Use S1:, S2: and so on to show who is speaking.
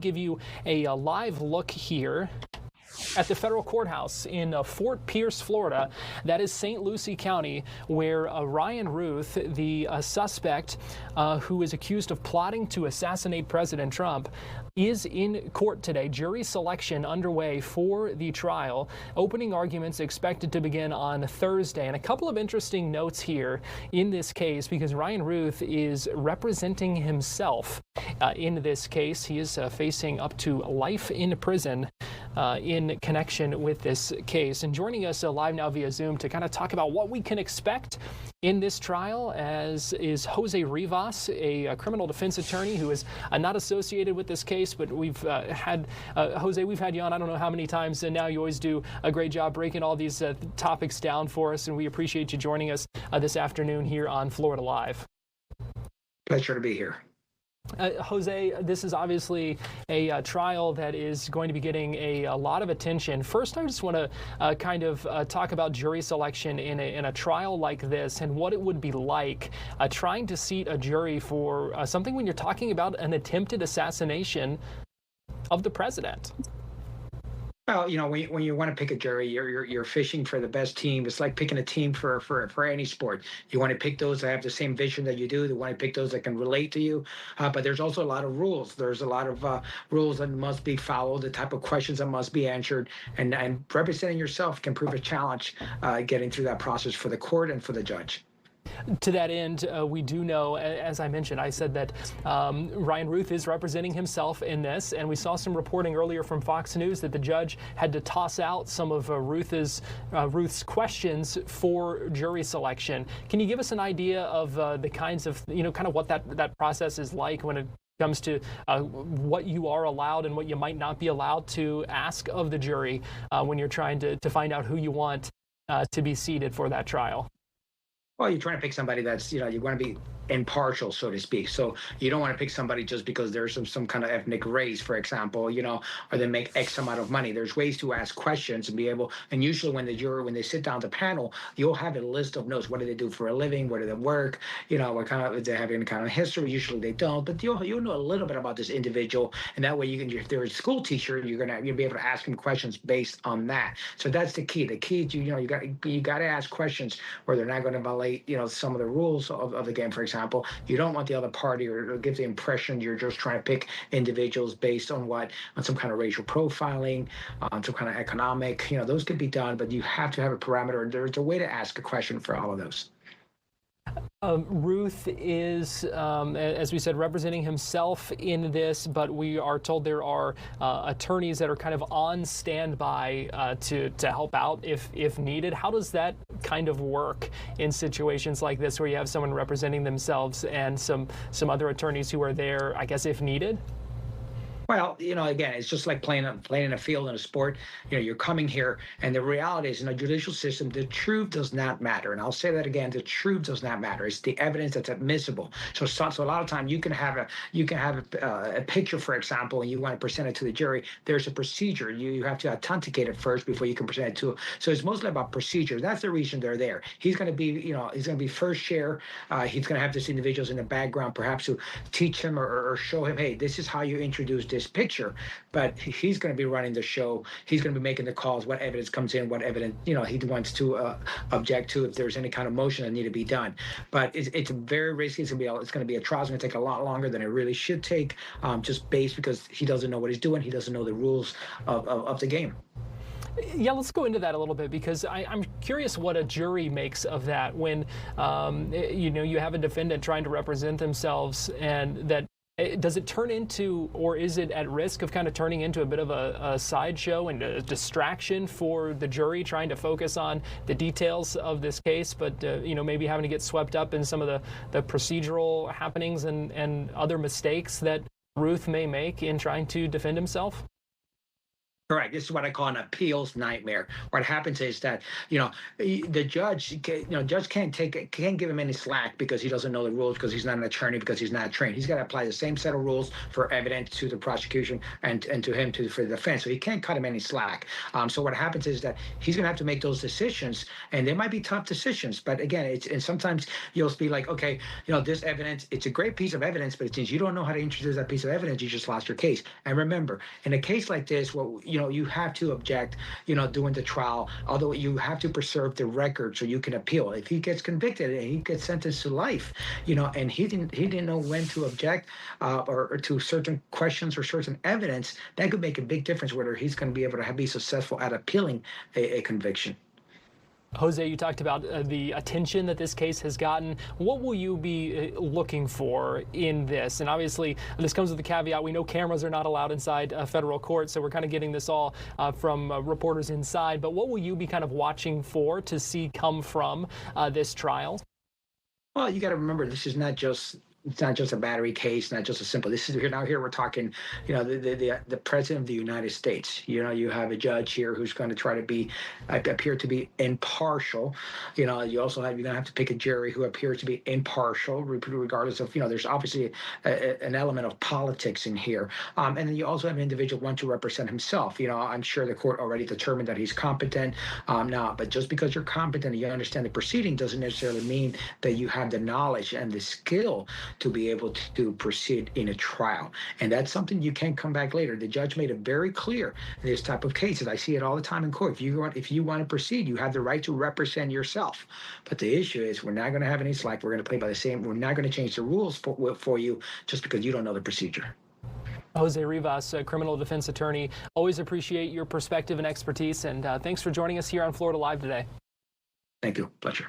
S1: Give you a live look here at the federal courthouse in Fort Pierce, Florida. That is St. Lucie County, where Ryan Routh, the suspect who is accused of plotting to assassinate President Trump, is in court today. Jury selection underway for the trial. Opening arguments expected to begin on Thursday. And a couple of interesting notes here in this case, because Ryan Routh is representing himself in this case. He is facing up to life in prison in connection with this case. And joining us live now via Zoom to kind of talk about what we can expect in this trial as is Jose Rivas, a criminal defense attorney who is not associated with this case, but we've had, Jose, we've had you on I don't know how many times, and now you always do a great job breaking all these topics down for us, and we appreciate you joining us this afternoon here on Florida Live.
S2: Pleasure to be here.
S1: Jose, this is obviously a trial that is going to be getting a lot of attention. First, I just want to kind of talk about jury selection in a trial like this and what it would be like trying to seat a jury for something when you're talking about an attempted assassination of the president.
S2: Well, you know, when you want to pick a jury, you're fishing for the best team. It's like picking a team for any sport. You want to pick those that have the same vision that you do. You want to pick those that can relate to you. But there's also a lot of rules. There's a lot of rules that must be followed, the type of questions that must be answered. And representing yourself can prove a challenge getting through that process for the court and for the judge.
S1: To that end, we do know, as I mentioned, I said that Ryan Routh is representing himself in this, and we saw some reporting earlier from Fox News that the judge had to toss out some of Routh's questions for jury selection. Can you give us an idea of the kinds of, kind of what that process is like when it comes to what you are allowed and what you might not be allowed to ask of the jury when you're trying to find out who you want to be seated for that trial?
S2: Well, you're trying to pick somebody that's, you want to be impartial, so to speak. So you don't want to pick somebody just because there's some kind of ethnic race, for example, or they make X amount of money. There's ways to ask questions and be able, and usually when they sit down at the panel, you'll have a list of notes. What do they do for a living? Where do they work? What kind of, if they have any kind of history? Usually they don't, but you'll know a little bit about this individual, and that way you can, if they're a school teacher, you'll be able to ask them questions based on that. So that's the key. The key is, you got to ask questions where they're not going to violate, some of the rules of the game, for example. You don't want the other party or give the impression you're just trying to pick individuals based on some kind of racial profiling, on some kind of economic, those could be done, but you have to have a parameter. There's a way to ask a question for all of those.
S1: Routh is, as we said, representing himself in this, but we are told there are attorneys that are kind of on standby to help out if needed. How does that kind of work in situations like this where you have someone representing themselves and some other attorneys who are there, I guess, if needed?
S2: Well, again, it's just like playing in a field in a sport. You're coming here, and the reality is, in a judicial system, the truth does not matter. And I'll say that again: the truth does not matter. It's the evidence that's admissible. So a lot of times you can have a picture, for example, and you want to present it to the jury. There's a procedure. You have to authenticate it first before you can present it to. So it's mostly about procedure. That's the reason they're there. He's going to be, he's going to be first chair. He's going to have these individuals in the background, perhaps to teach him or show him, hey, this is how you introduce this picture, but he's going to be running the show. He's going to be making the calls, what evidence comes in, what evidence he wants to object to, if there's any kind of motion that need to be done. But it's very risky. It's going to be a trial. It's going to take a lot longer than it really should take, just based because he doesn't know what he's doing. He doesn't know the rules of the game.
S1: Yeah, let's go into that a little bit, because I'm curious what a jury makes of that when you have a defendant trying to represent themselves, and that does it turn into, or is it at risk of kind of turning into a bit of a sideshow and a distraction for the jury trying to focus on the details of this case, but maybe having to get swept up in some of the procedural happenings and other mistakes that Routh may make in trying to defend himself?
S2: Correct. This is what I call an appeals nightmare. What happens is that the judge can't give him any slack because he doesn't know the rules, because he's not an attorney, because he's not trained. He's got to apply the same set of rules for evidence to the prosecution and to him for the defense. So he can't cut him any slack. So what happens is that he's going to have to make those decisions, and they might be tough decisions. But again, and sometimes you'll be like, okay, this evidence, it's a great piece of evidence, but since you don't know how to introduce that piece of evidence, you just lost your case. And remember, in a case like this, you have to object, during the trial, although you have to preserve the record so you can appeal. If he gets convicted and he gets sentenced to life, and he didn't know when to object or to certain questions or certain evidence, that could make a big difference whether he's going to be able to be successful at appealing a conviction.
S1: Jose, you talked about the attention that this case has gotten. What will you be looking for in this? And obviously, this comes with the caveat, we know cameras are not allowed inside federal court, so we're kind of getting this all from reporters inside. But what will you be kind of watching for to see come from this trial?
S2: Well, you got to remember, it's not just a battery case, not just a simple. This is here we're talking, the president of the United States. You have a judge here who's going to try to appear to be impartial. You're going to have to pick a jury who appears to be impartial, regardless of, there's obviously an element of politics in here. And then you also have an individual want to represent himself. I'm sure the court already determined that he's competent now, but just because you're competent and you understand the proceeding doesn't necessarily mean that you have the knowledge and the skill to be able to proceed in a trial. And that's something you can't come back later. The judge made it very clear in this type of cases. I see it all the time in court. If you want to proceed, you have the right to represent yourself. But the issue is we're not going to have any slack. We're going to play by the same. We're not going to change the rules for you just because you don't know the procedure.
S1: Jose Rivas, a criminal defense attorney, always appreciate your perspective and expertise. And thanks for joining us here on Florida Live today.
S2: Thank you. Pleasure.